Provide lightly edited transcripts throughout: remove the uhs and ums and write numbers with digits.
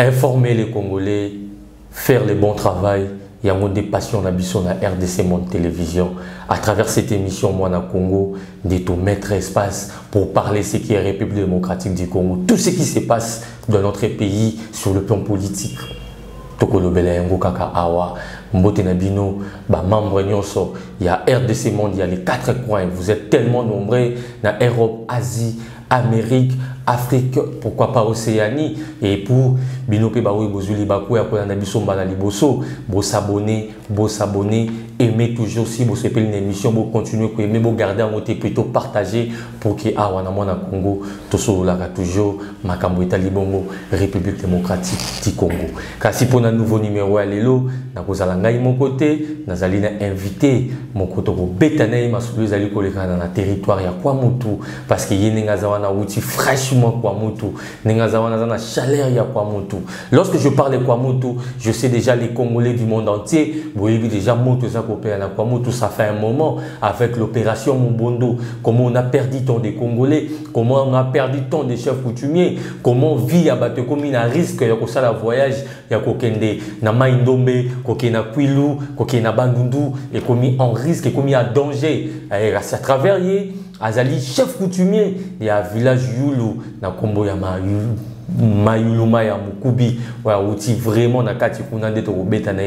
informer les Congolais, faire le bon travail. Il y a des passions d'ambition à RDC Monde Télévision. À travers cette émission, moi, dans Congo, de tout mettre espace pour parler ce qui est République démocratique du Congo. Tout ce qui se passe dans notre pays sur le plan politique. Il y a RDC Monde, il y a les 4 coins. Vous êtes tellement nombreux dans Europe, Asie, Amérique, Afrique, pourquoi pas Océanie. Et pour Binope Baoui Bozuli Bakou, vous s'abonner, aimez toujours si vous avez une émission, vous continuez à aimer, vous garder en côté plutôt partager pour que Awanamona Congo, toujours Makambo Libongo, République démocratique du Congo. Car si pour un nouveau numéro à l'élo, nous allons mon côté, nous allons inviter mon côté pour bétaner ma souluse dans le territoire ya Kwamutu parce que y a outil fraîchement Kwamutu, na chaleur ya Kwamutu. Lorsque je parle de Kwamutu, je sais déjà les Congolais du monde entier, vous voyez déjà Moto ça coopère à Kwamutu, ça fait un moment avec l'opération Mumbondo, comment on a perdu tant de Congolais, comment on a perdu tant de chefs coutumiers, comment vit à battre comme il a risque ya ko sala voyage ya ko kende na Maindombe, ko na Kwilu, ko na Bandundu et commis en risque et commis à danger à travers Azali chef coutumier il y a village Yulu na Kombo ya Mayuluma ya Mukubi wa uti vraiment na kati kuna ndeto kobeta na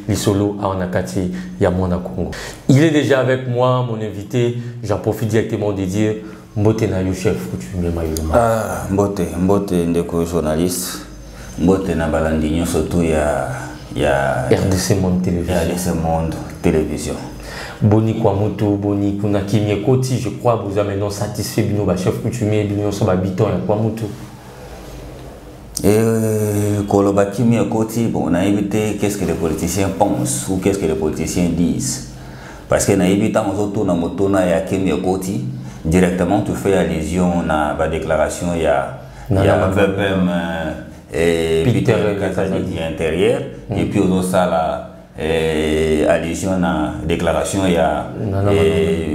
lisolo a na kati ya mona Congo. Il est déjà avec moi mon invité, j'en profite directement de dire Mbote na yo chef coutumier Mayuluma. Mbote ndeko journaliste, Mbote na balandinyo surtout ya RDC Monde Télévision. RDC Monde Télévision. Boni Kwamutu, Boni Kuna Kimie Koti, je crois que vous avez maintenant satisfait Bino, chef coutumier, Bino, son habitant à Kwamutu. Koloba Kimie Koti, bon, on a évité qu'est-ce que les politiciens pensent ou qu'est-ce que les politiciens disent. Parce que on a évité dans motona ya Kimie Koti, directement tu fais allusion à la déclaration, il y a VPM et Peter Kazadi intérieur, et puis aux ça la allusion à la déclaration il y a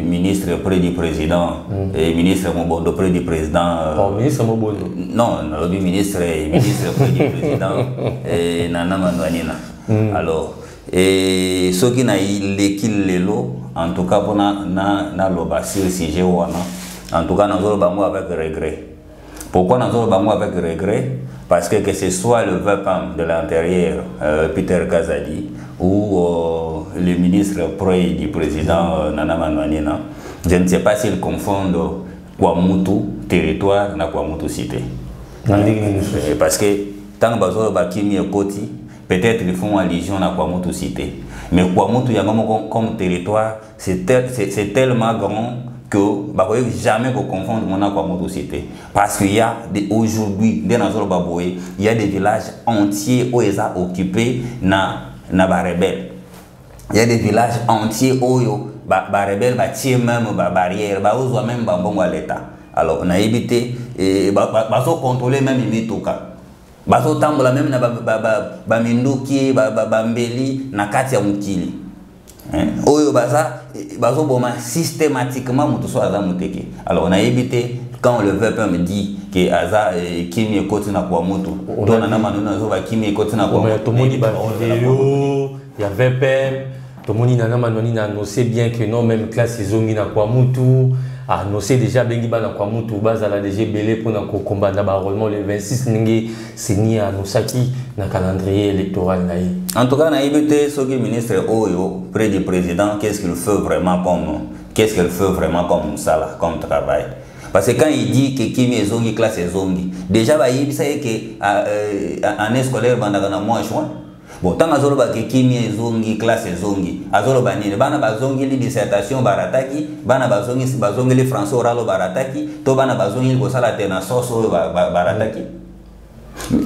ministre près du président et ministre Mobondo près du président ministre Mobondo non le ministre près du président et Nana Manouanina alors et ce qui n'a l'équil lelo en tout cas pour na l'obasir si j'ai en tout cas nous allons avec regret. Pourquoi nous allons avec regret? Parce que ce soit le VPAM de l'intérieur, Peter Kazadi, ou le ministre près du président Nana Manouanina, je ne sais pas s'ils confondent Kwamutu territoire na Kwamutu cité. Parce que tant que nous avons Koti, peut-être ils font allusion à Kwamutu cité. Mais Kwamutu comme territoire, c'est tellement grand que jamais confondre mon Kwamutu cité. Parce qu'il y a aujourd'hui, il y a des villages entiers où ils ont occupé na rebelle. Il y a des villages entiers où les rebelles battent même barrière, ils ont même bon à l'État. Alors on a évité et contrôler même les mitoka. Baso tambola même na baminduki bambeli na kati ya mukili. Oyo baso boma systématiquement mutuso aza muteke. Alors on a évité quand le VPM me dit que aza kimi ekoti na kwa mutu. Dona na manuna zo ba kimi ekoti na kwa mutu. Tomoni ba vidéo, il y a VPM, tomoni na manoni na annoncé bien que non même classe ezongi na kwa mutu. Annoncé déjà bengi bana kwa mutu bazala déjà belé pour na combat na barollement le 26 ningi signé à Nosaki na calendrier électoral naï. En tout cas, on a évité ce que le ministre Oyo, près du président, qu'est-ce qu'il fait vraiment comme ça, là, comme travail. Parce que quand il dit que Kimi est zongi, classe est zongi, déjà, il sait qu'en année scolaire, il y a un mois juin. Bon, tant que Kimi est zongi, classe est zongi, azolo banine, bana bazongi li dissertation barataki, bana bazongi li français oral barataki, to bana bazongi li bosala tena soso barataki.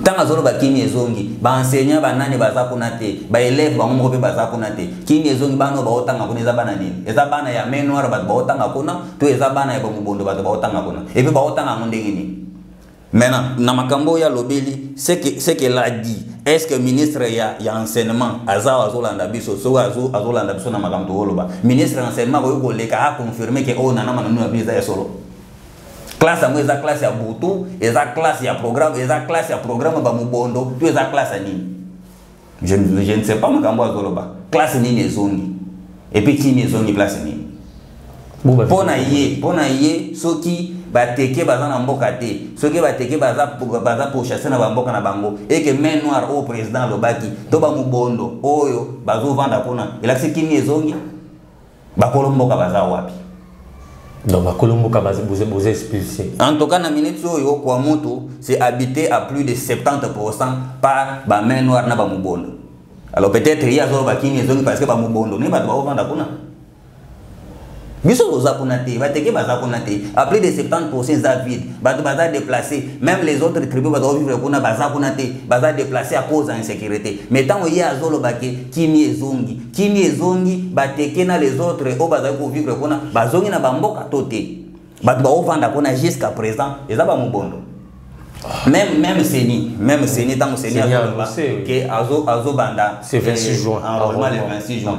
Tant que Kimi ezongi, ba enseignant banani baza kunate, ba élève ba ngombe baza kunate. Kimi ezongi bano ba otanga kuneza banani. Eza bana ya menwar ba otanga kuna, to eza bana ya bomubondo ba otanga kuna. Et puis ba otanga ngondengini. Maintenant, na makambo ya lobeli, c'est qu'elle a dit. Est-ce que le ministre ya enseignement aza azolanda biso so azolanda biso na makambo holoba. Ministre enseignement ko leka a confirmer que o nana manunu ya biza ya solo. Classe à moi, eza classe ya Boutou, eza classe ya programme, eza classe ya programme ba Mubondo, tu eza classe à nini. Je ne sais pas makambo azoloba. Classe nini ezongi. Et puis qui ezongi classe nini. Pona ye, soki bateke baza na mboka te, soki bateke baza pour chasser na mboka na bango, et que main noire au président lobaki, to ba Mubondo, oyo bazo vanda pona. Et là c'est qui ezongi. Ba kolomboka baza wapi. Donc, vous expulsé. En tout cas, dans la minute où Kwamoto, c'est habité à plus de 70% par la main noire na Bamubondo. Alors peut-être il y a des gens parce que Bamubondo n'est pas de vendre. Biso Zakunate, à plus de 70% David, Baza déplacé, même les autres tribus vont vivre pour Baza déplacé à cause d'insécurité. Mais tant qu'il y a Zolobake, Kimi Zongi, Bateke na les autres, au Baza pour vivre pour Bazongi na Bamboka Toté. Batba vendre jusqu'à présent, et ça va mon bondo. Même Seni, tant que Seni a Azo Banda, c'est 26 juin. Enrôlement le 26 juin.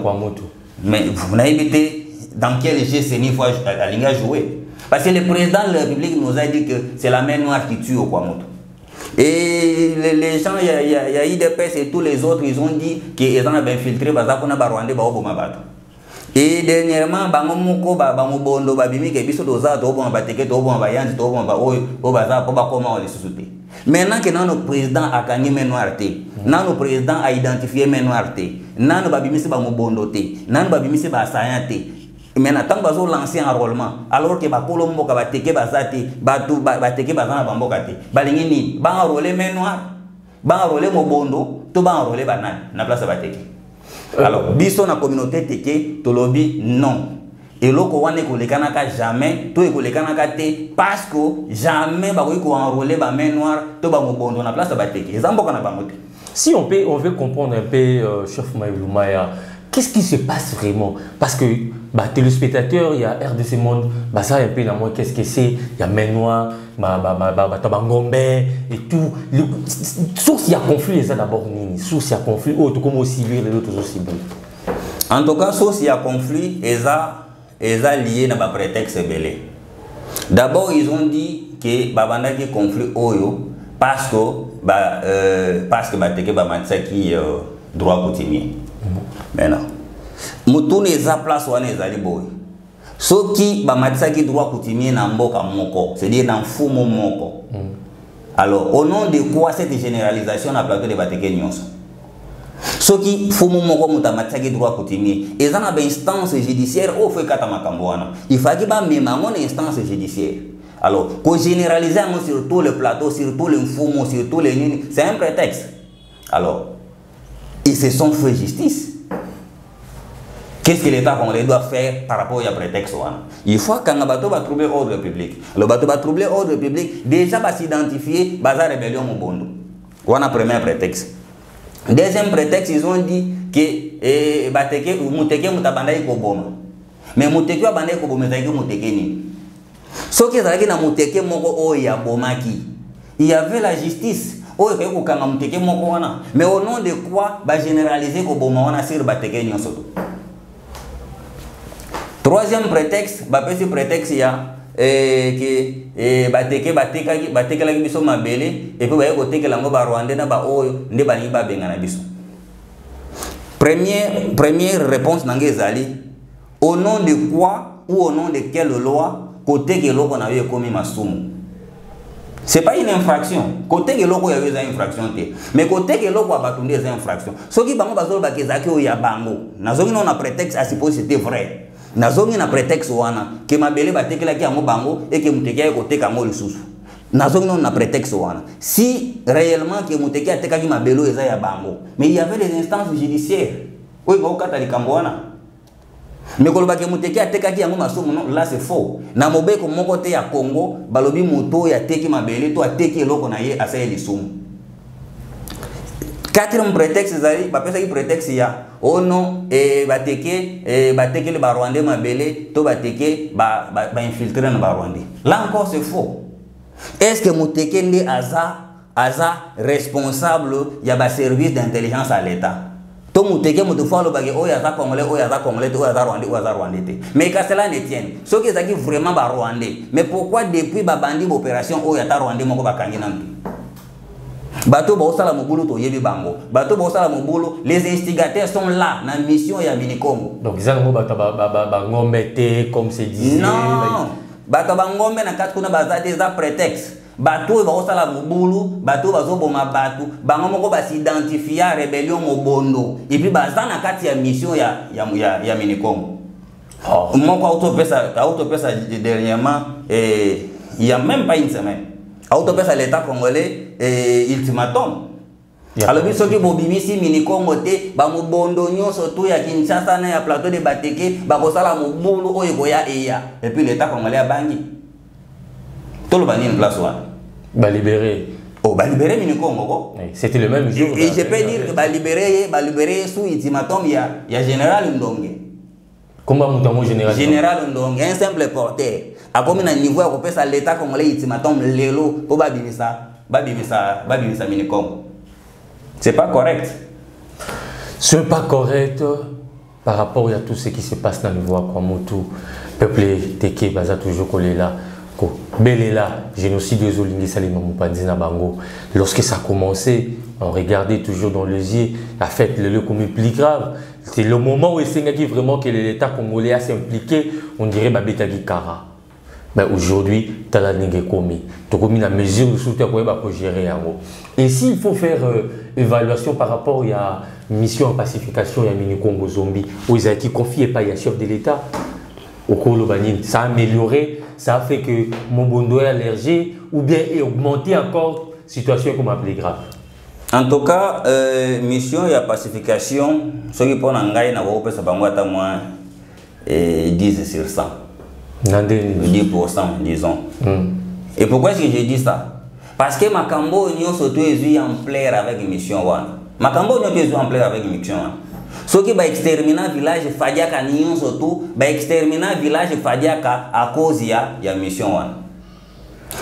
Mais vous n'avez été dans quel jeu Seni faut jouer. Parce que le président de la République nous a dit que c'est la main noire qui tue au Kwamoto. Et les gens, il y a IDPS et tous les autres, ils ont dit qu'ils ont infiltré Bazakuna Barwande Baobomabatu. Et dernièrement, Bangomoko, Bamubondo, Babimi, qui est biso doza, Tobon Bateke, Tobon Bayanzi, Tobon Baoy, Obaza, comment on les sous-souté. Maintenant que notre président a gagné main noire, notre président a identifié main noire, notre Babimi c'est Bamubondo, notre Babimi c'est Basayante. Maintenant, tant que vous lancez un enrôlement, alors que Bakolombo, Bateke, Bazati, Bateke, Bazana, Bambokate, Balingini, enrôler main noire, enrôler Mobondo, tout enrôler Banan, na place Bateke. Alors, biso na communauté teke, tolobi non. Et loko wane ko lekanaka jamais, to ko lekanaka te parce que jamais ba ko enrôler ba main noire, to ba Mobondo na place Bateke. Ezamboka na bangote. Si on veut comprendre un peu, chef Maïloumaya, qu'est-ce qui se passe vraiment? Parce que téléspectateurs, il y a RDC Monde, ça un peu dans moi, qu'est-ce que c'est? Il y a Main Noire, Tabangombe et tout. Source, il y a conflit, ça d'abord, source, il y a conflit, autre comme aussi civil, les autres aussi civils. En tout cas, source, il y a conflit, et ça lié à un prétexte belé. D'abord, ils ont dit que Babanda qui conflit Oyo parce que Bamataki droit coutumier. Maintenant, Moutoune eza place wana ezali boy. Soki Bamataki droit coutumier na mboka moko, c'est-à-dire dans fumo moko. Alors, au nom de quoi cette généralisation na plateau de Bateke nyonso? Soki fumo moko mutamataki droit coutumier, eza na instance judiciaire au fait kata makambo wana. Il faut que ba mema mon instance judiciaire. Alors, qu'on généralise sur tout le plateau, sur tout le fumo, sur tous les lignes, c'est un prétexte. Alors, ils se sont fait justice. Qu'est-ce que l'État congolais doit faire par rapport à prétexte? Il faut qu'un bateau va trouver ordre public. Le bateau va trouver ordre public, déjà va s'identifier, bazar rébellion au Bondo. Voilà le premier prétexte. Deuxième prétexte, ils ont dit que Bateke ou Mouteke Moutabanda Koboma. Mais Mouteke Banda Koboma, c'est Mouteke ni. Ce qui est arrivé dans Mouteke Moko Oya Bomaki, il y avait la justice. Mais au nom de quoi va généraliser Koboma sur Bateke Nyonsoto? Troisième prétexte, ce prétexte, il y a que Bateke la biso mabele et puis ba ko teke lango ba Rwanda na ba oyo nde ba ni ba benga na biso. Première réponse nangezali au nom de quoi ou au nom de quelle loi côté que loko na yo commis masumu. C'est pas une infraction. Côté que loko ya yo za infraction te. Mais côté que loko abatunde za infraction. Soki bango bazolo ba kezaki o ya bango. Nazoki non na prétexte à supposer c'était vrai. Nazongi na prétexte wana que mabele batekela ki yango bango et que muteki koteka ngo lisusu. Nazongi non na prétexte wana. Si réellement que muteki ateka ki mabelo eza ya bango, mais il y avait les instances judiciaires. Oui, ba okata likambo wana. Mais koloba ke muteki ateka ki yango masumu non, là c'est faux. Na mobeko moko te ya Congo, balobi moto ya teki mabele to ateki eloko na ye asa elisumu. Quatrième prétexte, c'est prétexte ya oh non bateke le Barwandais mabele to bateke ba infiltrer na Barwandais. Là encore c'est faux. Est-ce que Muteke ndi aza responsable ya ba service d'intelligence à l'État? to muteke mutu falo bage oya za congolais oya za rwandais mais que cela ne tienne ce qui est vraiment ba rwandais mais pourquoi depuis ba bandi opération oya ta rwandais moko bakangi nantu bato ba osala mobulu to yebi bango bato ba osala mobulu les instigateurs sont là na mission ya Minikongo donc ils ont ba ngomete comme c'est dit non bato ba ngombe na kati kuna bazate za prétexte bato ba osala mobulu bato bazo boma bato bango moko ba s'identifier rébellion mobondo et puis bazana kati ya mission ya Minikongo moko autopesa dernièrement il y a même pas une semaine autopesa l'état congolais ultimatum alors biso ki bobimisi Minikongo te ba mobondo nyonso to ya Kinshasa na ya plateau de Bateke ba kosala mobulu oyo koya eya et puis l'état congolais a bangi tout le bani en place wa ba libérer libérer Minikongo c'était le même jour et je peux dire que ba libérer sous ultimatum ya général Ndonge comment mutamo général Ndonge un simple porteur a comme na niveau ya kopesa l'état congolais ultimatum lelo po ba bimisa Minikongo. C'est pas correct. C'est pas correct par rapport à tout ce qui se passe dans le voie Kwamotu. Peuple Teke baza toujours collé là. Belela, génocide de Zolingi Salima Moupanzina Bango. Lorsque ça a commencé, on regardait toujours dans les yeux la fête, le lieu comme plus grave. C'est le moment où il s'est dit vraiment que l'État congolais s'est impliqué, on dirait Babetagi Kara. Mais aujourd'hui, tu as la commis. Tu as commis la mesure de soutien pour gérer. Et s'il faut faire évaluation par rapport à la mission en pacification, il y a Minikongo Zombie, où ils ont été confiés par le chef de l'État, au Kolobanin, ça a amélioré, ça a fait que mon bondo est allergique, ou bien augmenté encore, situation comme appelée grave. En tout cas, mission et pacification, ce qui prend en gagne, c'est moins 10 sur 100. 10%, disons. Et pourquoi est-ce que je dis ça? Parce que Makambo nous surtout en plaire avec mission one. Makambo nous en plaire avec mission one. Ce qui va exterminer village Fadiaka nous surtout va exterminer village Fadiaka à cause ya mission one.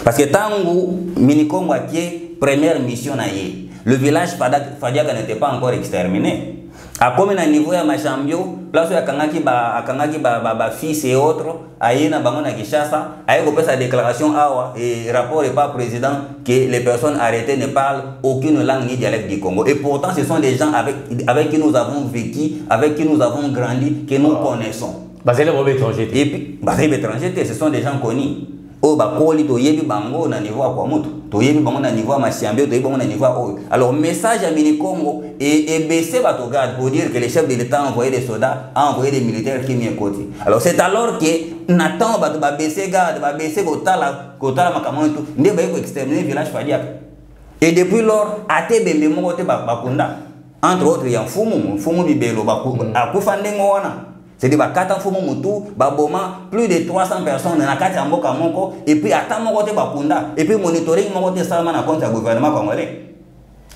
Parce que tangu Minikongo qui première mission naie, le village Fadiaka n'était pas encore exterminé. A comme na niveau ya machambio, place ya kangaki ba fils et autres, aïe na bango na Kinshasa, aïe ko sa déclaration awa et rapport et pas président que les personnes arrêtées ne parlent aucune langue ni dialecte du Congo. Et pourtant ce sont des gens avec qui nous avons vécu, avec qui nous avons grandi, que nous connaissons. Basé les étrangers. Et puis basé les étrangers, ce sont des gens connus. Oh ba koli to yebi bango na niveau kwa mutu to yebi bango na niveau masiambio to yebi bango na niveau oh. Alors message à Minikongo et baisser bateau garde pour dire que le chef de l'État a envoyé des soldats, a envoyé des militaires qui m'y côté. Alors c'est alors que Nathan va baisser garde, va baisser kotala makamon tout ne ba ko exterminer village Fadiaka. Et depuis lors ate bembe mo te bakunda entre autres il y a fumu bibelo akufande ngwana. C'est-à-dire que plus de 300 personnes dans la carte moko et puis attends mon côté bakunda et puis monitoring mon côté seulement na compte gouvernement congolais.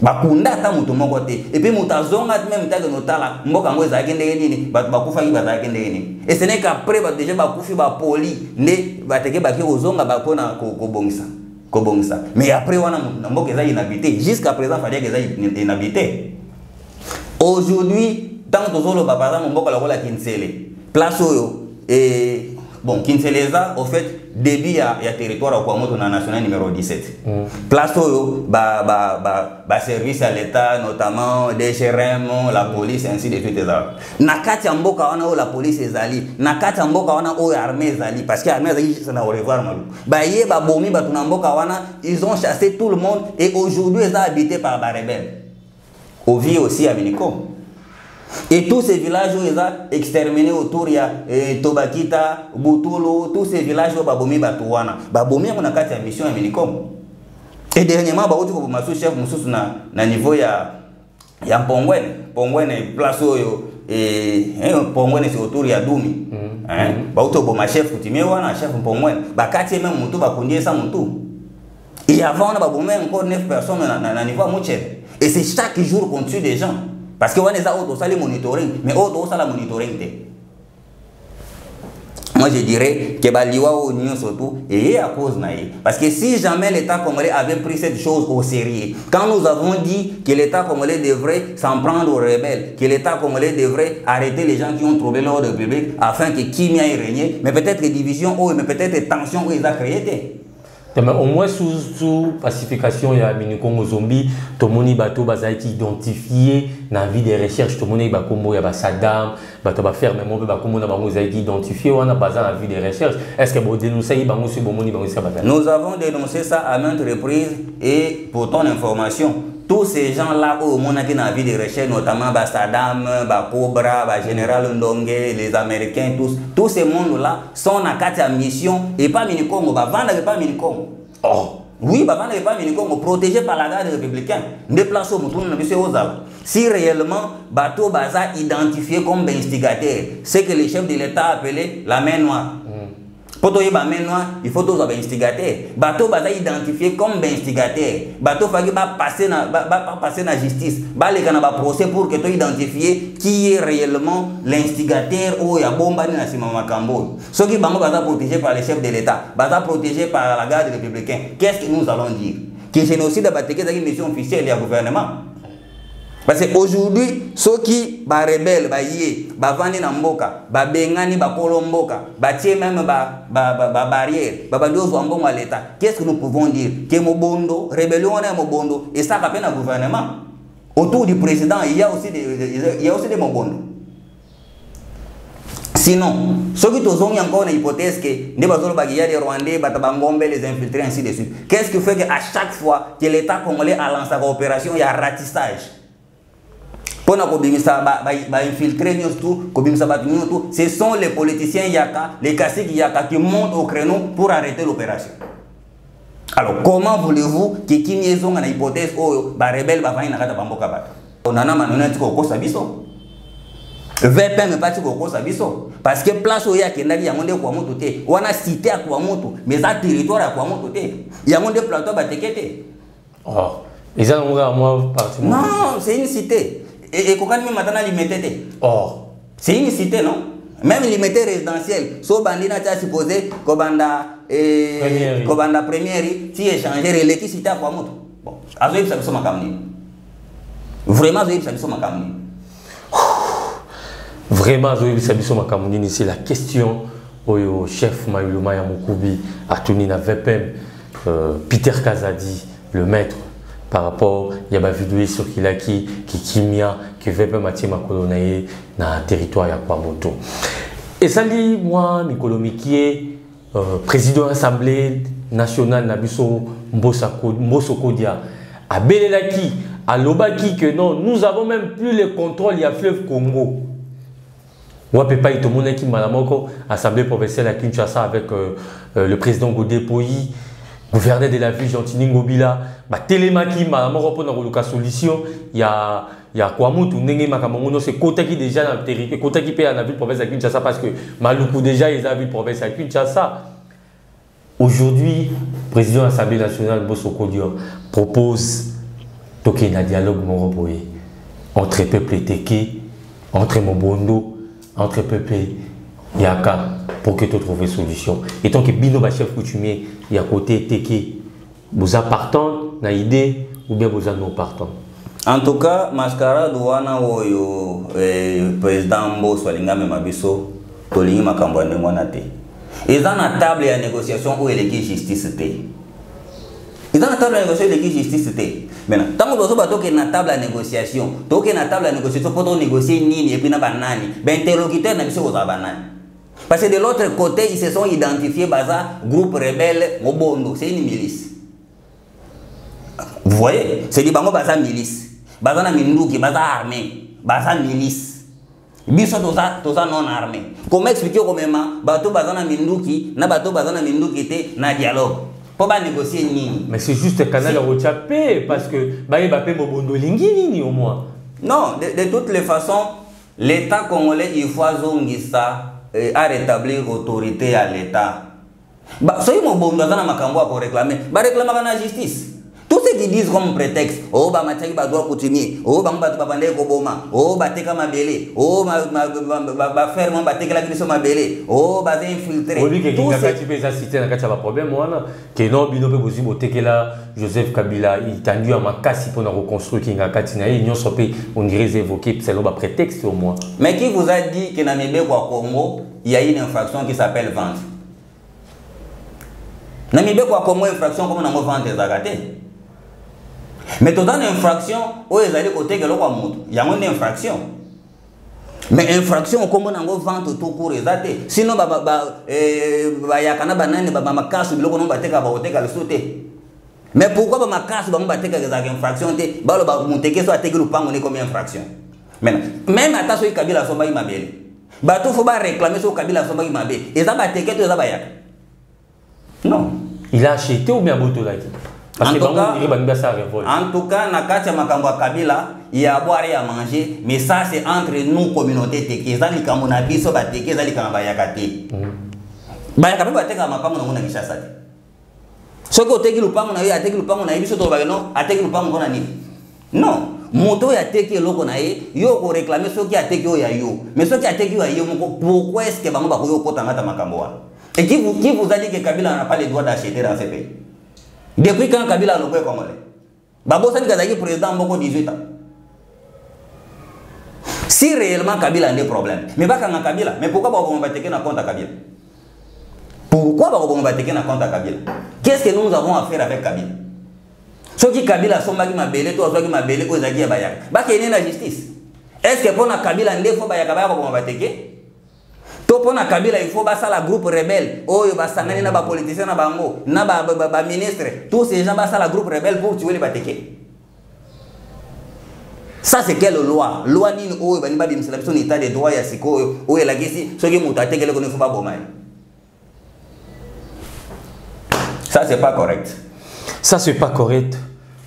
Bakunda ta mutu mon côté et puis mutazonga même ta notala mboka ngo ezakende nini bakufa ki bazakende nini. Et ce n'est qu'après déjà bakufi ba poli ne bateke baki ozonga bakona ko bongisa. Mais après wana mboka eza inhabité jusqu'à présent fallait que eza inhabité. Aujourd'hui tant que nous par exemple mboka la Kinsele place oyo et bon Kinseleza au fait débit à territoire kwa moto na national numéro 17 place oyo ba service à l'état notamment DGRM la police ainsi de suite na kati mboka wana la police ezali na kati mboka wana oyo armée ezali parce que armée ezali ça na au revoir malu ba ye ba bomi ba tuna mboka wana ils ont chassé tout le monde et aujourd'hui ils sont habités par ba rebelles au vie aussi à Minikongo. Et tous ces villages où ils ont exterminé autour, il y a Tobakita, Butulu, tous ces villages où Babomi Batouana. Babomi a une mission à Minikongo. Et dernièrement, il y a chef na niveau il y a Pongwen place et Pongwen c'est autour il y a Doumi. Ma chef chef Pongwen. Bakati même Moutou Bakundi ça Moutou. Et avant on a Babomi encore 9 personnes na niveau Mouché. Et c'est chaque jour qu'on tue des gens. Parce que on est là au monitoring, mais au la monitoring. moi je dirais que Baliwa au Union surtout et à cause naïe. Parce que si jamais l'État congolais avait pris cette chose au sérieux, quand nous avons dit que l'État congolais devrait s'en prendre aux rebelles, que l'État congolais devrait arrêter les gens qui ont trouvé l'ordre public afin que Kimia ait régné, mais peut-être les divisions, mais peut-être tensions où ils ont créé. Mais au moins sous pacification, il y a un Congo zombie, tout le monde a été identifié dans la vie des recherches, tout le monde a été Saddam, il faire même a été identifié, on a basé la vie des recherches. Est-ce que vous dénoncez Nous avons dénoncé ça à maintes reprises et pour ton information, tous ces gens-là au monde qui dans la vie des recherches, notamment Saddam, Cobra, Général Ndongue, les Américains, tous ces mondes-là sont dans la mission et pas Minicongo, vendre pas Minicongo. Oh. Oui, vendre pas Minicongo, protégé par la garde républicaine. Déplacé au si réellement bateau baza identifié comme instigateur, c'est que les chefs de l'État appelaient la main noire. Pour la main noire, il faut tous les instigateurs. Bateau baza identifié comme instigateur. Bateau fagi va passer na justice. Ba les gars procès pour que tu identifies qui est réellement l'instigateur ou ya bomba na sima makambo. Ceux qui bango baza protégés par les chefs de l'État, baza protégés par la garde républicaine. Qu'est-ce que nous allons dire? Que génocide a battu une mission officielle du gouvernement. Parce qu'aujourd'hui, ceux qui sont rebelles, vandi na mboka, bengani, kolomboka, tie même barrière, à l'État. Qu'est-ce que nous pouvons dire? Que Mobondo, rébellion est Mobondo, et ça rappelle le gouvernement. Autour du président, il y a aussi des Mobondo. Sinon, ceux qui ont encore une hypothèse que il y a des Rwandais, les infiltrés, ainsi de suite. Qu'est-ce qui fait qu'à chaque fois que l'État congolais a lancé sa opération, il y a ratissage? Pour infiltrer ce sont les politiciens Yaka, les caciques Yaka qui montent au créneau pour arrêter l'opération. Alors, comment voulez-vous que Kimi ait une hypothèse où les rebelles vont faire une bamboka? On a un sabiso. VPM pas sabiso. Parce que place où il y a qui n'a pas de Kwamoto, on a cité à Kwamoto, mais ça territoire à Kwamoto, il y a des plateaux à Tekete. Oh, ils ont moi parti. Non, c'est une cité. Et quand même maintenant limité. Oh. C'est une cité, non? Même limité résidentiel. So bandina tu as supposé Kobanda première, tu échanger l'électricité à quoi moto. Bon, azoïb ça ma kamni. Vraiment azoïb ça ma kamni. Vraiment azoïb ça ma kamni, c'est la question au chef Mayuluma Yamokubi a tenu na VPM Peter Kazadi, le maître. Par rapport, il y a une vidéo sur qui Kimia, qui veut pas Mathieu Makolonaye dans le territoire de Kwamoto. Et ça dit, moi, Mikolo Mikie, président de l'Assemblée nationale Nabiso Mbosokodia, à Belelaki, à Lobaki, que non, nous avons même plus le contrôle, il y a fleuve Congo. Moi, je ne peux pas tout le monde qui m'a l'Assemblée provinciale à Kinshasa avec le président Godé Poyi. Gouverneur de la ville Gentini Ngobila, Télémaki, la solution, il y a Kwamutu, c'est Kota qui déjà dans le territoire, Kota qui paie dans la ville provinciale à Kinshasa parce que Maluku déjà est dans la ville provinciale à Kinshasa. Aujourd'hui, le président de l'Assemblée nationale Bosoko Dior propose un dialogue Moroboye entre peuple Teke, entre Mobondo, entre peuple Yaka pour que tu trouves une solution. Et tant que Bino chef coutumier, il y a côté Teke, vous êtes partant, na idée ou bien vous êtes non partant. En tout cas, Mascara douana oyo président Mbo Swalinga Memabiso, Tolingi Makambwane Mwanate. Ils ont une table de négociation où il y a justice. Ils ont une table de négociation où il y a justice. Maintenant, tant que vous avez une table de négociation, vous avez une table de négociation pour négocier nini et puis na banani, ben interlocuteur n'a pas besoin banani. Parce que de l'autre côté, ils se sont identifiés baza groupe rebelle Mobondo, c'est une milice. Vous voyez, c'est dit bango baza milice, baza na minduki, baza armée, baza milice. Biso toza non armé. Comment expliquer comment bateau baza na minduki, na bateau baza na minduki était na dialogue. Pour pas négocier ni. Mais c'est juste un canal à rechaper parce que baye bape Mobondo lingi ni au moins. Non, de toutes les façons, l'État congolais il faut zongisa à rétablir autorité à l'État. Soyez mon bon dans ma cambo pour réclamer. Réclamer la justice. Tout ce qu'ils disent comme prétexte, oh bah mataki ba droit coutumier, oh bah mbatu ba bande ko boma, oh bah teka mabele, oh bah faire mon bateka la biso mabele, oh bah infiltrer. Oui, que quelqu'un qui peut citer dans le problème moi que non binope bozi botekela Joseph Kabila il tendu à makasi pour reconstruire kinga katina union sopé on dirait évoquer c'est le prétexte au moins. Mais qui vous a dit que dans Namibie au Congo, il y a une infraction qui s'appelle vente. Namibie au Congo infraction comme on a vente des agatés. Mais toute une infraction, où ils allaient côté que l'on il y a une infraction. Mais infraction, comme on a vente tout court, sinon, il y a un banane, ma casse, le on va le sauter. Mais pourquoi ma casse, on va des infractions, comme infraction. Même à ta Kabila Somba Imabel. Bateau faut pas réclamer sur Kabila Somba Imabel. Et ça va te non. Il a acheté ou bien Boto là? Parce que en tout cas, Nakatia Makamba Kabila, il y a à boire et à manger, mais ça c'est entre nous, communauté Teke, Zali Kamunabi, Soba Teke, Zali Kambayakate. Bayakabi Bateka Makamu na Gishasati. Ce côté qui nous parle, on a eu à Teke Lupang, on a eu sur Tobagano, à Teke Lupang, on a dit. Non, Moto ya Teke Lokonae, yo ko réclamer ceux qui a Teke Oyayo. Mais ceux qui a Teke Oyayo, pourquoi est-ce que Bamba Koyo Kotangata Makamboa? Et qui vous a dit que Kabila n'a pas le droit d'acheter dans ces pays? Depuis quand Kabila a le droit congolais? Babo Sani Kazaki président Moko 18 ans. Si réellement Kabila a des problèmes, mais pas quand Kabila, mais pourquoi on va attaquer dans compte à Kabila? Pourquoi on va attaquer dans compte à Kabila? Qu'est-ce que nous avons à faire avec Kabila? Ceux qui Kabila sont qui m'a belé, toi qui m'a belé, aux Zaki et Bayak. Bah qu'il y a la justice. Est-ce que pour Kabila, il faut Bayak on va attaquer? Pour Kabila, il faut passer la groupe rebelle. Oh, il va s'engager na ba politicien na bango, na ba ministre. Tous ces gens passent la groupe rebelle pour tuer les batékés. Ça c'est quelle loi? Loi ni oh, il va bimsela son état de droit ya siko oh la gesi, ceux qui mutate que le connaissent pas bomai. Ça c'est pas correct. Ça c'est pas correct.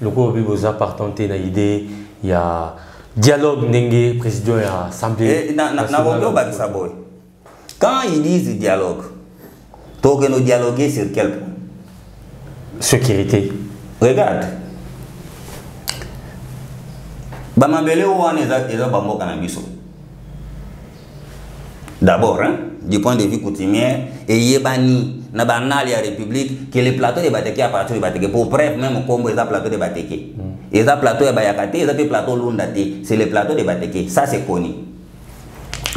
Le groupe Biboza par tenter une idée, il y a dialogue n'engé président à l'Assemblée. Quand ils disent dialogue, tu que nous dialoguer sur quel point? Sécurité. Regarde. Bamambele ou on est d'abord, hein, du point de vue coutumier, et Yébani, na banal la République, que les plateaux de Bateke à partir de Bateke, pour preuve même comme les plateaux de Bateke. Les plateaux de Bayakate, les plateaux Lundate, c'est les plateaux de Bateke. Ça c'est connu.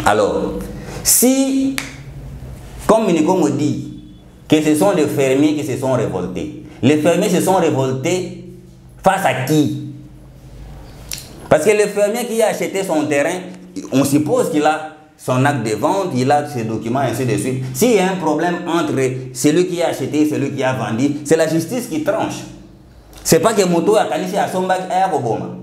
Alors, si, comme Miniko me dit, que ce sont les fermiers qui se sont révoltés, les fermiers se sont révoltés face à qui? Parce que le fermier qui a acheté son terrain, on suppose qu'il a son acte de vente, il a ses documents, ainsi de suite. S'il y a un problème entre celui qui a acheté et celui qui a vendu, c'est la justice qui tranche. Ce n'est pas que Moto a qualifié à son bac et à Obama.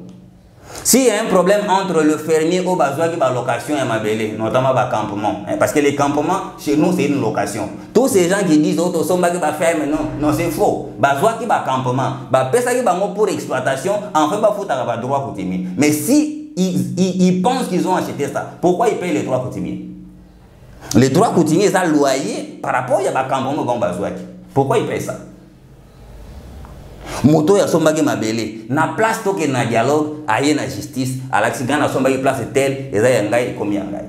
S'il y a un problème entre le fermier au Bazoua qui va location et Mabélé, notamment le campement, parce que les campements, chez nous, c'est une location. Tous ces gens qui disent que son bac va fermer, non, c'est faux. Bazoua qui va campement, pesa qui va pour exploitation, en fait, il faut avoir droit coutumier. Mais si ils pensent qu'ils ont acheté ça, pourquoi ils payent les droits coutumiers? Les droits coutumiers, ça loyer par rapport à campement de Bazoua. Pourquoi ils payent ça? Moto ya sombaki mabele na place to ke na dialogue aye na justice alaxigana na sombaki place tel eza ya ngai komi ya ngai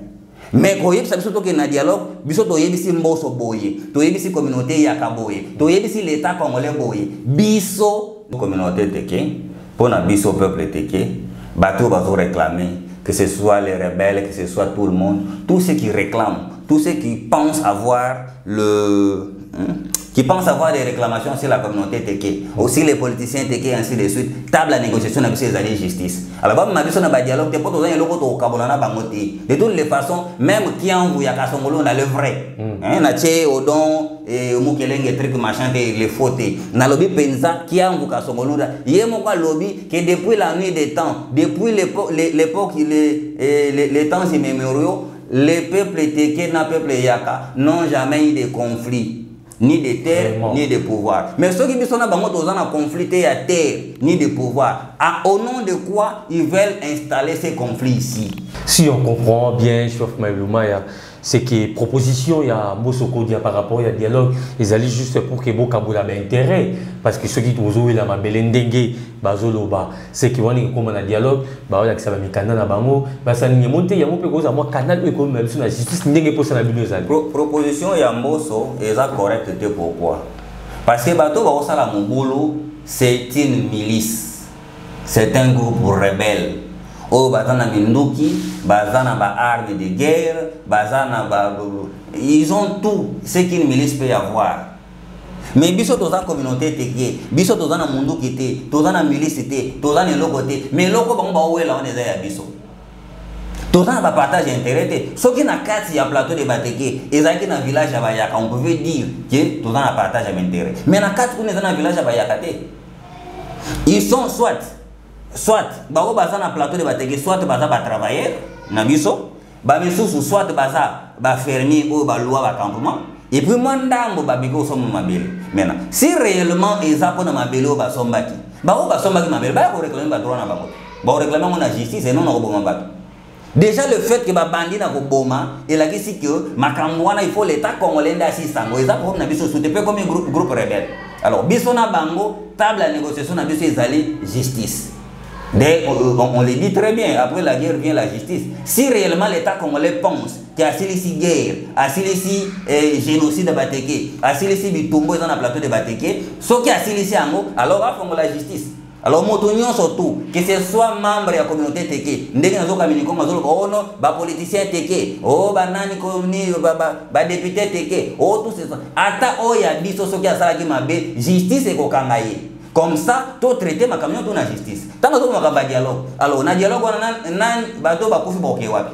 mais ko yebisa biso to ke na dialogue biso to yebisi mboso boye to yebisi communauté ya kaboye to yebisi l'état congolais boye biso communauté teke pour na biso peuple teke bato bazo réclamer que ce soit les rebelles que ce soit tout le monde tous ceux qui réclament tous ceux qui pensent avoir qui pensent avoir des réclamations sur la communauté Teke, aussi les politiciens Teke, ainsi de suite, table la négociation avec ces alliés justice. Alors, ma vision de dialogue, tu peux te donner de toutes les façons, même qui en vous y a on a le vrai. Nache, Odon, Mukeleng, truc machin, les fautes. Na lobby pensa, qui en vous kasongolo, yé mon lobby, que depuis la nuit des temps, depuis l'époque, les temps immémoriaux, les peuples Teke, na peuple Yaka, n'ont jamais eu de conflit. Ni de terre, ni de pouvoir. Mais ceux qui sont en conflit à terre, ni de pouvoir. Au nom de quoi ils veulent installer ces conflits ici? Si on comprend bien, Chef Maïlouma, c'est que proposition il y a Mosoko dia par rapport il y a dialogue ils allaient juste pour que beaucoup kabula intérêt parce que ceux qui tozo la mabelendenge bazoloba c'est que wani comme un dialogue ba ya kisaba mikanda na bango ba ça ni monter ya mope koza moi canal e comme même sur la justice ndenge pour ça na bino ezali proposition ya Mboso eza correct te pourquoi parce que bato ba osala mobolo c'est une milice c'est un groupe rebelle. Oh, bazana minduki, bazana ba armes de guerre, bazana ba... Ils ont tout ce qu'une milice peut avoir. Mais biso toza communauté teke, biso toza na munduki te, toza na milice te, toza na loko te, mais loko bango ba ouela on eza ya biso. Toza na ba partage intérêt te. Soki na kati ya plateau de Bateke, ezaki na village ya Bayaka, on pouvait dire que toza na partage d'intérêt. Mais na kati kuna eza na village ya Bayaka te. Ils sont soit bao baza na plateau de Bateke, soit baza ba travailleur na biso, ba misusu soit baza ba fermier ou ba loi ba campement et puis mandambo ba biko somo mabele. Maintenant, si réellement ezapo na mabele o ba sombaki, bao ba sombaki mabele ba ko réclamer ba droit na bango. Ba réclamer mon justice et non na ko boma ba. Déjà le fait que ba bandi na ko boma et la kisi que makambo wana il faut l'état congolais d'assistango ezapo na biso soute peu comme groupe rebelle. Alors biso na bango table à négociation na biso ezali justice. On le dit très bien, après la guerre vient la justice. Si réellement l'État congolais pense qu'il y a ici guerre, ici génocide de Bateke, ici bitumbo dans le plateau de Bateke, ce qui a ici en haut, alors on va la justice. Alors motonnions surtout, que ce soit membre de la communauté Teke, ndenge nazo communiquer mazolo oh non, ba politicien Teke, oh ba nani komni ba député Teke, oh tout ça. Ata oh ya biso so qui a sala ki mabe, justice e ko kangaye. Comme ça, tout traité ma camion tout na justice. Tant que tout ma dialogue. Alors, na dialogue on nan bateau ba kufi boke wapi.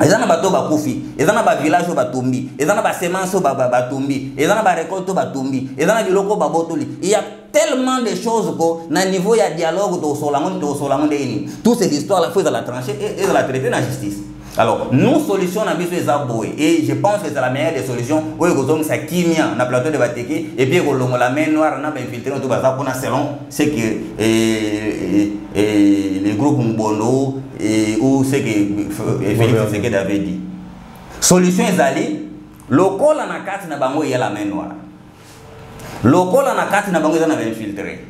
Ezana bateau ba kufi, ezana ba village ba tumbi, ezana ba semence ba tumbi, ezana ba récolte ba tumbi, ezana biloko ba botoli. Il y a tellement de choses que na niveau ya dialogue to solango de ini. Toutes ces histoires là faut la trancher et la traiter na justice. Alors, nous solution na biso ezaboué et je pense que c'est la meilleure des solutions. Oui, gozom sa kimia na plateau de Bateke et puis golongo la main noire na ben filtrer tout baza pour na selon ce que les groupes Mbondo ou ce que Félix Tshisekedi avait dit. Solution ezali lokola na kati na bango ya la main noire. Lokola na kati na bango na ben filtrer.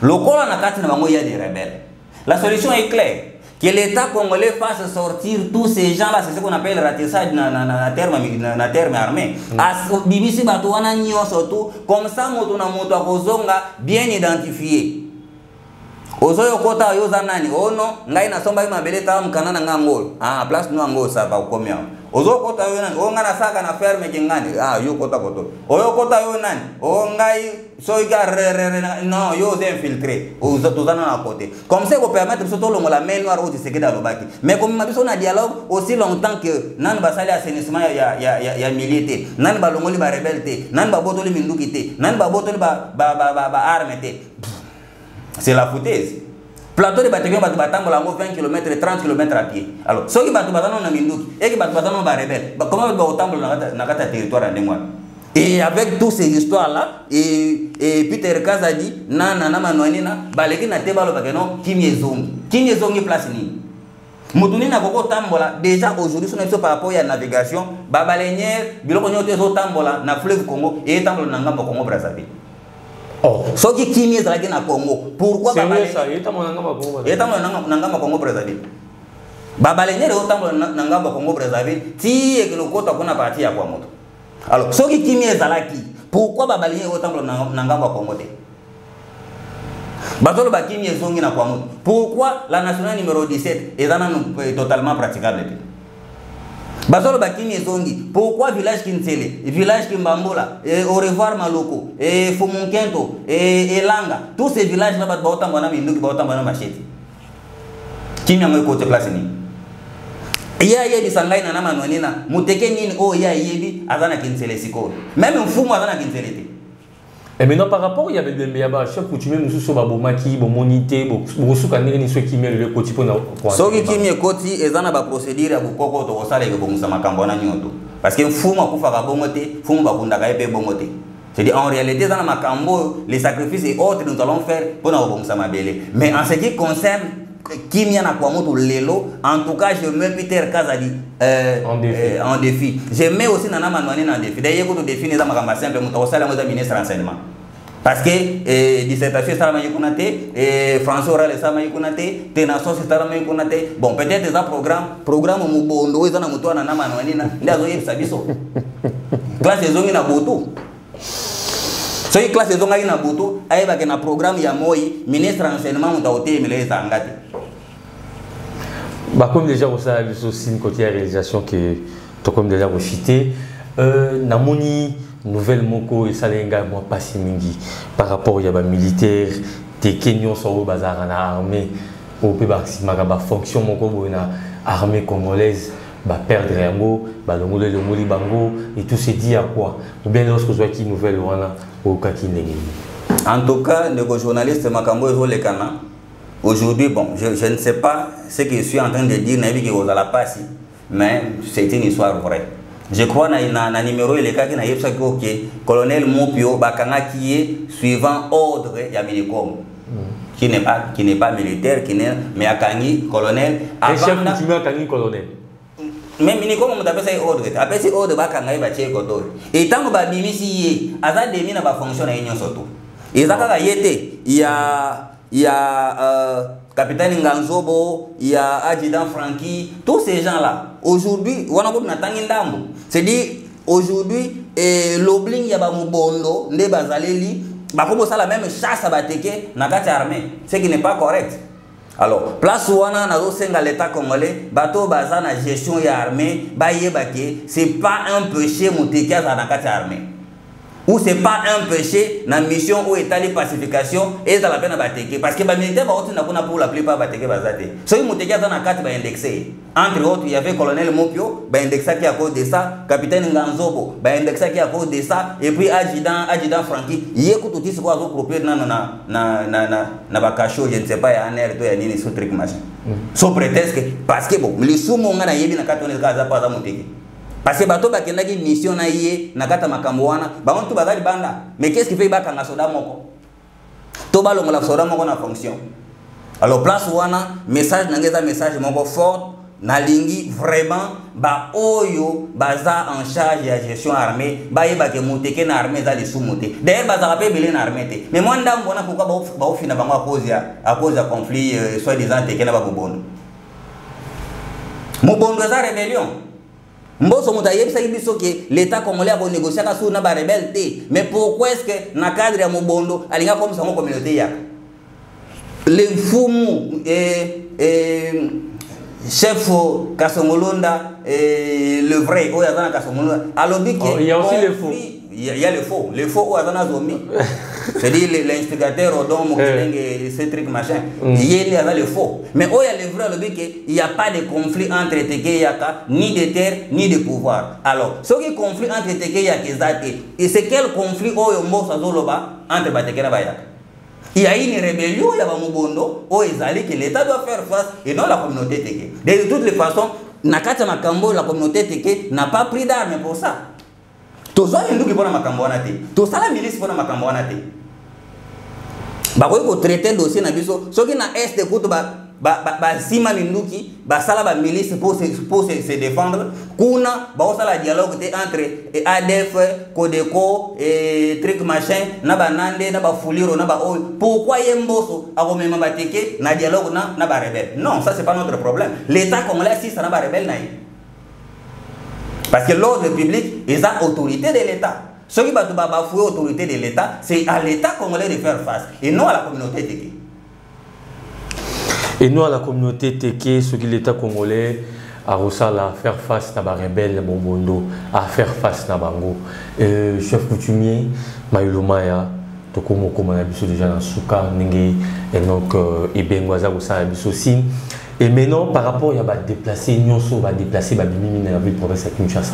Lokola na kati na bango ya des rebelles. La solution est claire. Que l'État congolais fasse sortir tous ces gens-là, c'est ce qu'on appelle ratissage na terme armé. Bibisi Batouana Nyon surtout, comme ça, moto akozonga bien identifié. Ozoyo kota yoza nani, oh non, ngai na somba mabele ta mkana na ngangol. Ah, place no ngol ça va combien. Ozo kota yo nani, oh ngana saka na ferme kingani. Ah, yo kota koto. Oyo kota yo nani, oh ngai soiga non, yo c'est infiltré. Ozo tozana na côté. Comme ça, on permettre surtout longo la main noire au Tshisekedi alobaki. Mais comme mabiso na dialogue aussi longtemps que nan basali assainissement ya milité, nan ba longoli ba rebelle, nan ba botoli minduki, nan ba botoli ba arme te. C'est la foutaise. Plateau de Bateke, batu batambola 20 km, 30 km à pied. Alors, ceux qui batu batano na minduki, et qui batu batano ba rebelle, comment ils vont tambola na kata territoire en moi. Et avec toutes ces histoires-là, et Peter Kazadi, nana manouanina, baleki na tebalo bakeno, kimyezongi place ni. Moutouni na koko tambola, déjà aujourd'hui, sur par rapport à la navigation, babalenière, biloko nyote zo tambola, na fleuve Congo, et tambola nangamba Congo Brazzaville. Oh, ce qui est dans le Congo, pourquoi Nangamba Congo Brazzaville? Babalene de Otambo Nangamba Congo Brazzaville, ti et que le côté qu'on a parti à Kwamoto. Alors, ce qui est dans pourquoi Babalene Otambo Nangamba Congo? Batolo Bakimi est zongi na Kwamoto. Pourquoi la nationale numéro 17 est totalement praticable? Basolo Bakimi Zongi, pourquoi village Kinsele, village Kimbambola, au revoir Maloko, Fumunkento, Langa, tous ces villages là-bas, Baotambana Minduki, Baotambana Machete. Qui m'a mis côté place ni? Ya yebi sangai na nama nonina, muteke nini oh ya yebi azana Kinsele siko. Même un fou azana Kinsele. Et maintenant, par rapport, il y avait des meilleurs chefs coutumiers, nous sommes à Bomaki, Bomonité, Boussoukane, ni ceux qui mettent le côté pour nous. Ceux qui mettent le côté, ils ont une procédure à Bukoko, au Sale, et Bomsama Kambona Nyoto. Parce que Fouma Koufara Bomoté, Fouma Bakundaka et Bomoté. C'est-à-dire, en réalité, dans les sacrifices et autres, nous allons faire pour nous Bomsama Bélé. Mais en ce qui concerne kimia na kwa moto lelo. En tout cas, je mets Peter Kazadi en défi. Je mets aussi Nana Manouane en défi. D'ailleurs, quand on définit ça, ma simple, on sait la ministre renseignement. Parce que dissertation ça m'a et François Oral ça m'a ykonate, Tenation ça m'a ykonate. Bon, peut-être ça programme mu bondo ezana muto na Nana Manouane na ndazo yebisa biso. Classe ezongi na boto. So yi classe ezonga na boto, ayeba ke na programme ya moi ministre renseignement mutaote meleza ngati. Bah, comme déjà vous savez aussi une côté réalisation que tout comme déjà vous cité namoni nouvelle moko et salenga moi pas si mingi par rapport il y a ba militaire des Kenyans sur au bazar na armée au peu ba fonction moko na armée congolaise ba perdre yango ba le moli bango et tout se dit à quoi ou bien lorsque vous voyez qui nouvelle wana au kaki ndenge. En tout cas les journalistes makambo ezo le kana. Aujourd'hui, bon, je ne sais pas ce que je suis en train de dire, mais c'est une histoire vraie. Je crois que dans le numéro, il y a le colonel Mopio Bakanga qui est suivant ordre Yaminicom, qui n'est pas militaire, mais Akangi, colonel. Et chef coutumier Akangi, colonel. Mais Minicom, on appelle ça ordre. Après, c'est ordre Bakanga, il va tirer Kotor. Et tant que Bimisi, Azad Demi n'a pas fonctionné à l'Union Soto. Et Zaka Yete, il y a capitaine Nganzobo, il y a adjudant Francky, tous ces gens-là. Aujourd'hui, c'est-à-dire, aujourd'hui, l'obling Yabamubondo, les Bazaleli, ça la même chasse à Bateke, Nakati armée, ce qui n'est pas correct. Alors, place où on a l'État congolais, bateau bazar na gestion et armée, c'est pas un péché Mouteke à Nakati armée. Ou c'est pas un péché dans la mission où est la pacification et dans la peine à Bateke. Parce que les militaires pour la plupart Bateke Bazate. Ce qui est dans la carte indexé. Entre autres, il y avait le colonel Mopio, indexé qui à cause de ça, capitaine Nganzobo, indexé qui à cause de ça, et puis adjudant Francky. Il y a tout ce qu'on a proposé dans Bakacho, je ne sais pas, il y a un air, il y a un truc machin. Sous prétexte que, parce que bon, les sous-mongans na yebi na katone kaza pas Moteke. Parce que bato bakenda ki mission na yé na kata makambo wana ba on tout bazali banda mais qu'est-ce qui fait ba kanga soda moko to ba longola soda moko na fonction alors place wana message nangeza message moko fort na lingi vraiment ba oyo baza en charge ya gestion armée ba yeba ke Moteke na armée za les sous-moté d'ailleurs baza rapé belé na armée té mais moi ndam bona pourquoi ba ofina bango à cause ya conflit soit disant Teke na ba bobondo mobondo za rébellion. Mboso mutayebisa biso que l'État congolais a négocié avec na ba rebelle té mais pourquoi est-ce que na cadre ya mobondo alinga comme ça communauté ya le fumu chef Kasongolonda le vrai o yazana Kasongolonda alobi que il y a aussi le faux. Il y a le faux ou azana zomi. C'est-à-dire l'instigateur Odon Mokeleng et ce truc machin. Il y a le faux. Mais il y a le vrai, il n'y a pas de conflit entre Teke et Yaka, ni de terre, ni de pouvoir. Alors, ce qui est conflit entre Teke et Yaka, et c'est quel conflit entre Bateke et Yaka? Il y a une rébellion, il y a Mobondo, que l'État doit faire face et non la communauté Teke. De toutes les façons, Nakata Makambo, la communauté Teke n'a pas pris d'armes pour ça. Tout ça, il y a des gens tout ça, la milice pour la makamboanate. Bakoy ko traiter dossier na biso, ce qui na est de kutu sima minduki, sala ba milice pour se défendre. Kuna sala dialogue entre ADF, Codeco et truc machin, na ba nande, na ba fuliro, na ba oil. Pourquoi yemboso a remema Bateke na dialogue na ba rebelle? Non, ça c'est pas notre problème. L'État congolais si ça na ba rebelle na. Parce que l'ordre public est à l'autorité de l'État. Ceux qui battent l'autorité de l'État, c'est à l'État congolais de faire face et non à la communauté Teke. Et non à la communauté Teke, ceux qui l'État congolais a réussi à faire face à la rebelle Mobondo, à faire face à Bango. Chef coutumier, Mayolo Maya, Tokomo Komanabiso déjà dans Souka, Nenge, et donc Ebengwaza aussi. Et maintenant, par rapport à déplacer, nous va déplacer dans la ville province de Kinshasa.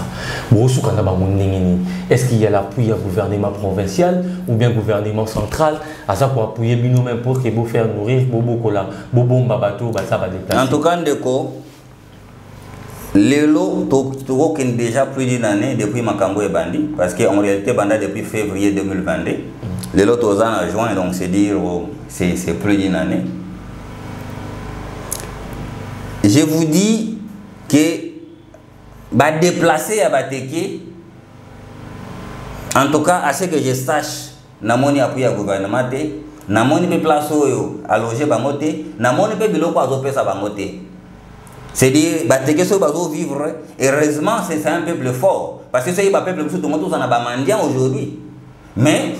Est-ce qu'il y a l'appui du gouvernement provincial ou bien gouvernement central à ça pour appuyer nous-mêmes pour que vous faire nourrir Bobo Kola, Bobo Mbabato, ça va déplacer? En tout cas, les lots ont déjà plus d'une année depuis Makambo et Bandi, parce qu'en réalité, Banda depuis février 2022. Les lots aux en juin, donc c'est dire c'est plus d'une année. je vous dis que bah déplacer à Bateke, en tout cas à ce que je sache, namoni appui à gouvernement namoni pe place à loger bangote, namoni pe biloko azope sa bangote. C'est-à-dire Bateke so bazo vivre, heureusement c'est un peuple fort parce que c'est un peuple qui tout le monde en a mendiant aujourd'hui. Mais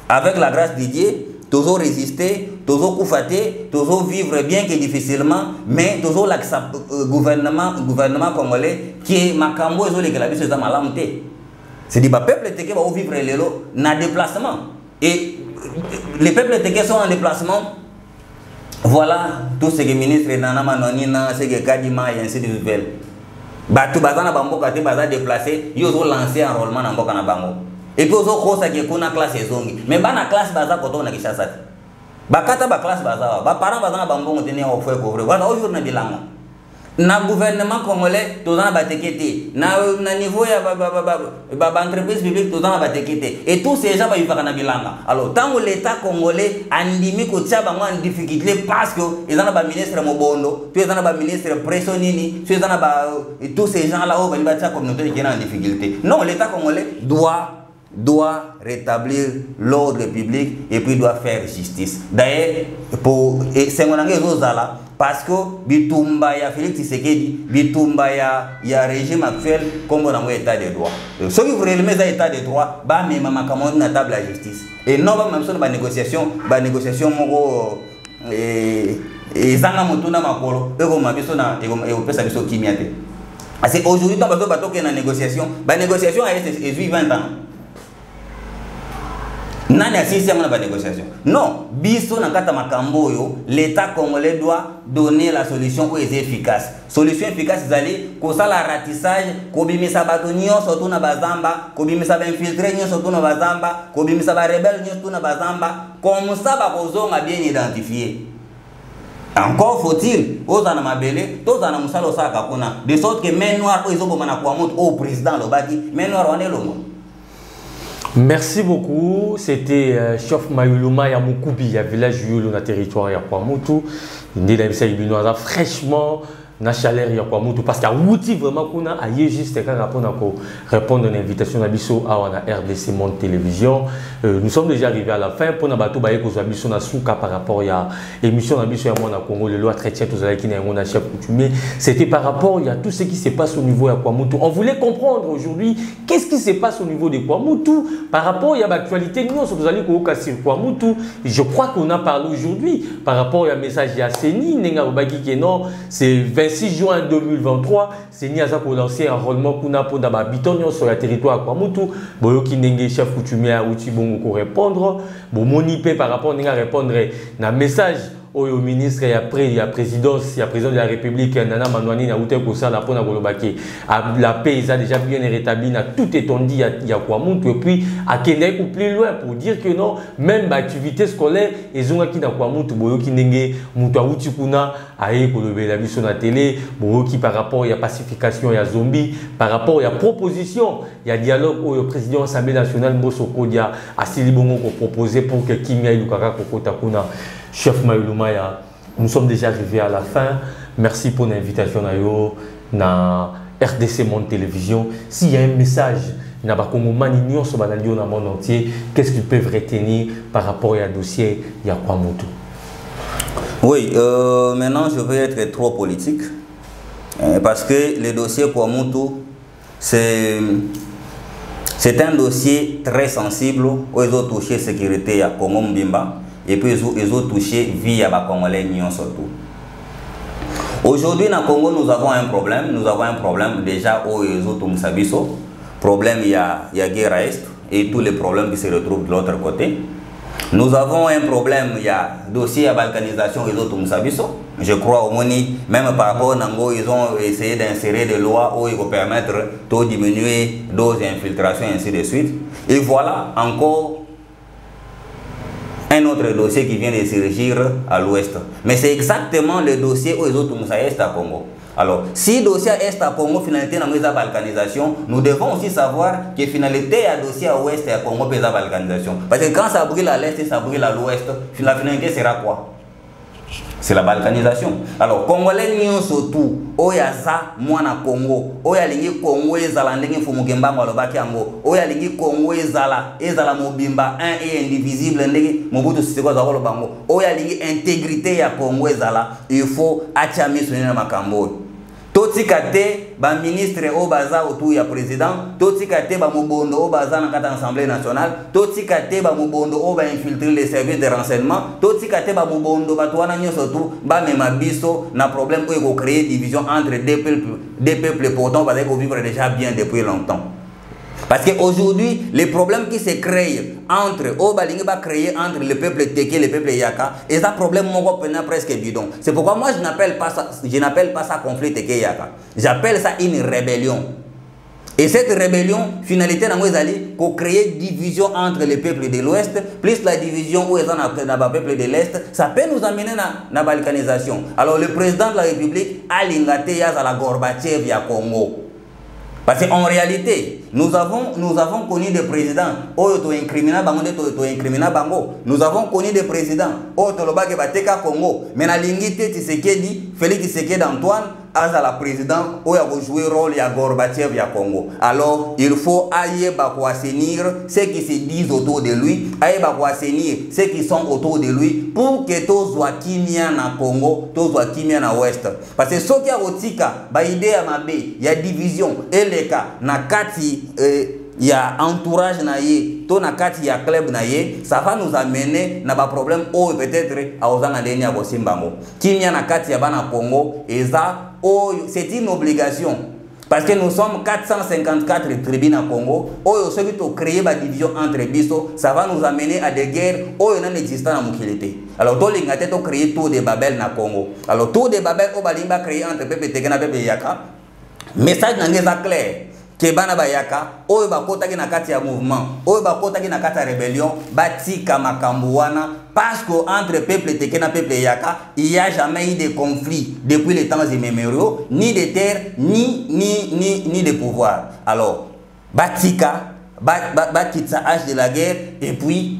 avec la grâce de Dieu, toujours résister, toujours koufater, toujours vivre bien que difficilement, mais toujours le gouvernement congolais qui est makambo et les galabis c'est malamté. C'est-à-dire le peuple teke va vivre les lots dans déplacement et les peuples teke sont en déplacement. Voilà tout ce que le ministre Nana Manonina, ce que Kadima et ainsi de suite. Tout bazana bambo kate baza déplacé, ils ont lancé un enrôlement dans Boka na bango. Et puis, ils ont dit qu'on a classe zongi. Mais dans la classe baza, quand on a dit ça, bakata ba classe baza, ba parents baza na bambo on tenir au feu couvrir. Voilà aujourd'hui na bilanga. Na gouvernement congolais, tous en batekete. Na niveau ya ba entreprise publique, tous en batekete. Et tous ces gens va vivre na bilanga. Alors tant que l'État congolais andimi ko tia bango en difficulté parce que ils en a ba ministre Mobondo, puis ils en a ba ministre Pressonini, puis ils en a ba tous ces gens là où va tia communauté qui est en difficulté. Non, l'État congolais doit rétablir l'ordre public et puis doit faire justice. D'ailleurs, pour c'est mon engagement Zala parce que bitumba ya Félix Tshisekedi, bitumba ya régime actuel comme on a un état de droit. Ceux qui veulent mettre état de droit, bah mais maman comment on table la justice. Et non pas même sur la négociation moko et zanga motuna makolo, eux comme biso na et on peut ça biso kimiate. Parce que aujourd'hui tant bato qui na négociation, ba négociation a été 20 ans. Nani assiste à la négociation? Non, biso na kata makambo yo, l'État congolais doit donner la solution où est efficace. Solution efficace c'est aller ko sala ratissage, ko bimisa bato nyonso to na bazamba, ko bimisa ba infiltré nyonso to na bazamba, ko bimisa ba rebelle nyonso to na bazamba, comme ça ba kozonga bien identifié. Encore faut-il, aux anamabele, tous anamusalo saka kuna, de sorte que main noire ils ont bomana kwa moto au président lobaki, main noire on est le monde. Merci beaucoup. C'était Chef Mayuluma Yamukubi, à village Yulu, dans le territoire Yakwamutu. Il est fraîchement na chaleur Yakwamutu parce qu'il y a outil vraiment qu'on a juste répondre à l'invitation d'Abisso à RDC Monde Télévision. Nous sommes déjà arrivés à la fin pour na bato baye ko Abisso na souka par rapport à l'émission d'Abisso à Mona Congo le loi chrétien tous qui na ngona chef coutumier. C'était par rapport à tout ce qui se passe au niveau Yakwamutu. On voulait comprendre aujourd'hui qu'est-ce qui se passe au niveau de Yakwamutu par rapport à l'actualité nous sommes allés au Yakwamutu. Je crois qu'on a parlé aujourd'hui par rapport à message ya Seni nenga obaki que non, c'est 26 juin 2023, Seni a lancé un enrôlement pour habitant sur le territoire de Yakwamutu. Boyoki Nenge, chef coutumier, a outil bon pour répondre. Bon, monipe par rapport à répondre à message au ministre et après il y a présidence, il y a président de la République, Nana Manouani, na outé ko ça la pona golobaki. La paix a déjà bien rétabli, na tout étendu il y a Yakwamutu et puis à Kenya ou plus loin pour dire que non, même l'activité scolaire ils ont qui na Yakwamutu boyoki Nenge, mutu outi kuna aye kolobé la vision na télé, boyoki par rapport il y a pacification, il y a zombie, par rapport il y a proposition, il y a dialogue au président de l'Assemblée nationale Mbosso Kodia a Silibongo ko proposé pour que Kimia Lukaka kokota kuna. Chef Mayuluma, nous sommes déjà arrivés à la fin. Merci pour l'invitation à RDC Monde Télévision. S'il y a un message, dans le monde entier, qu'est-ce qu'ils peuvent retenir par rapport au dossier Yakwamutu? Oui, maintenant je vais être trop politique. Parce que le dossier Yakwamutu, c'est un dossier très sensible où ils ont touché la sécurité à Congo Mbimba. Et puis ils ont touché vie à la Congolais surtout. Aujourd'hui, dans le Congo, nous avons un problème. Nous avons un problème déjà où ils ont tout sabiso. Problème, il y a guerre à Est et tous les problèmes qui se retrouvent de l'autre côté. Nous avons un problème, il y a dossier à balkanisation, ils ont tout sabiso. Je crois au Moni, même par rapport à Nango, ils ont essayé d'insérer des lois où ils vont permettre de diminuer doses d'infiltration et ainsi de suite. Et voilà encore un autre dossier qui vient de surgir à l'ouest. Mais c'est exactement le dossier où les autres est à Congo. Alors, si le dossier est à Congo, finalité dans la balkanisation, nous devons aussi savoir que finalité à dossier à l'ouest et à Congo, c'est la balkanisation. Parce que quand ça brûle à l'est et ça brûle à l'ouest, la finalité sera quoi? C'est la balkanisation. Alors, Congolais n'y surtout, Oyaza, Mwana Congo, Oyalingi Congo, Ezala, Ndenge Fumukemba, Malobakiango, Oyalingi Congo, Ezala, Ezala Mobimba, un et indivisible, Ndenge Mobutu Siseko Zagolo Bango, Oyalingi intégrité ya Congo, Ezala, il faut Achami Sunina Makambo. Toti kate ba ministre au baza autour ya président, toti kate ba mobondo au baza dans l'Assemblée nationale, toti kate ba mobondo au ba infiltrer les services de renseignement, toti kate ba mobondo ba toana nyoso tout ba mema biso na problème ko créer division entre deux peuples pourtant parce qu'on vivre déjà bien depuis longtemps. Parce qu'aujourd'hui, les problèmes qui se créent entre le peuple Teke et le peuple Yaka, et ça problème presque bidon. C'est pourquoi moi je n'appelle pas ça conflit Teke Yaka. J'appelle ça une rébellion. Et cette rébellion, finalité dans pour créer division entre les peuples de l'Ouest, plus la division où ils sont dans le peuple de l'Est, ça peut nous amener à la balkanisation. Alors le président de la République a l'ingate à la Gorbatchev via Congo. Parce qu'en réalité, nous avons connu des présidents, nous avons connu des présidents, Congo, mais na lingite Tshisekedi, Félix Tshisekedi Antoine, à la président, où il a joué le rôle de Gorbatchev à Congo. Alors, il faut aller assainir ceux qui se disent autour de lui, aller assainir ceux qui sont autour de lui, pour que tous soient kimia na Congo, tous soient kimia na Ouest. Parce que ce qui a otika, idée à Mabé, il y a division, et les cas, na kati, il y a entourage naïe, ton akati ya club naïe, ça va nous amener na ba problème ou peut-être à ozana deni à Bosimbango. Kimia na kati ya bana Congo, et ça, c'est une obligation. Parce que nous sommes 454 tribus à Congo, où ceux qui ont créé la division entre biso, ça va nous amener à des guerres où il n'y a existant dans Mukilité. Alors, tout le monde a créé tout de Babel na Congo. Alors, tout de Babel, on va créer entre Pepe Tegena et Pepe Yaka. Message dans les clair. Kebana bayaka, oyo bakota ki na kati ya mouvement, oyo bakota ki na kati ya rébellion, batika makambuana, parce que entre peuple Teke na peuple Yaka, il n'y a jamais eu de conflit depuis les temps immémoriaux, ni de terre, ni de pouvoir. Alors, batika, bakitsa âge de la guerre, et puis,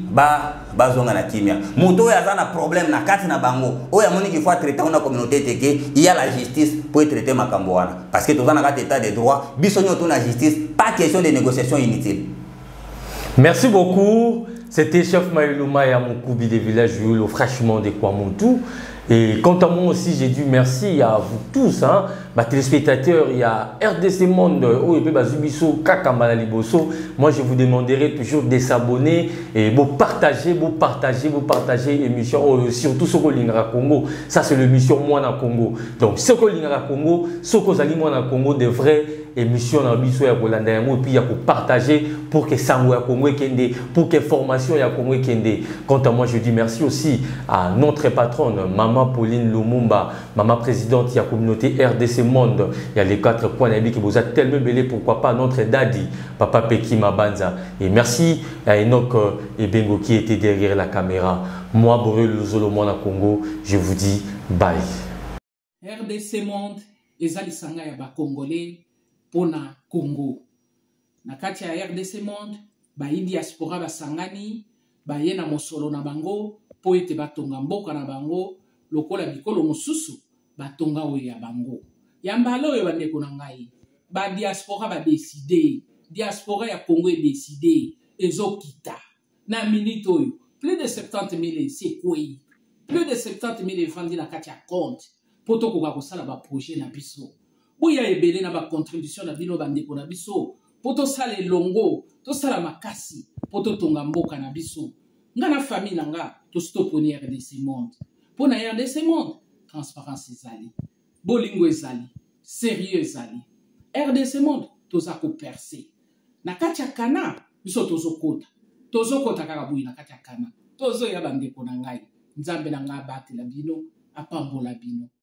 bazonga na kimia. Muto ya zana problème na kati na bango. Oya moni qu'il faut traiter na communauté Teke, il y a la justice pour traiter makamboana. Parce que tout ça na kati état de droit, bisonyo to na justice, pas question de négociation inutile. Merci beaucoup. C'était Chef Maïlouma et Amoukubi des villages au franchement de Kwamontou. Et quant à moi aussi, j'ai dit merci à vous tous, hein, ma téléspectateurs, il y a RDC Monde, moi je vous demanderai toujours de s'abonner et vous partager l'émission, surtout ce que l'Ingra Congo, ça c'est l'émission Moi na Congo. Donc ce que l'Ingra Congo, ce que Zali Moi na Congo, de vraies émissions dans l'Isso et puis il y a pour partager pour que Sango ya Congo kende, pour que formation ya Congo kende. Quant à moi, je dis merci aussi à notre patronne, Maman Pauline Lumumba, Maman présidente de la communauté RDC Monde. Il y a les 4 points qui vous a tellement belé, pourquoi pas notre daddy, Papa Peki Mabanza. Et merci à Enoch Ebengo qui était derrière la caméra. Moi, Borel Luzolo na Congo, je vous dis bye. RDC Monde, ezali sanga ya ba Congolais pona Congo. Na kati ya RDC Monde, ba diaspora basangani, ba ye na mosolo na bango, po ete batonga mboka na bango, lokola bikolo mosusu, batonga oyo ya bango. Yambalo oyo bandeko na ngai, ba diaspora ba décider, diaspora ya Congo est décidé, ezokita. Na minute oyo, plus de 70 000 c'est quoi? Plus de 70 000 vendus na kati ya compte, poto koka kosala ba projet na biso. Boya ebele na ba contribution na bino bandeko na biso, poto sala elongo, to sala makasi, poto tonga mboka na biso. Nga na famille na nga, to stoponi RDC Monde. Pona RDC Monde, transparence ezali, bolingo ezali, sérieux ezali. RDC Monde, toza ko percer. Na kati ya kana, biso tozo kota kaka boyi na kati ya kana. Tozo ya bandeko na ngai, nzambe na nga batela bino, apambola bino.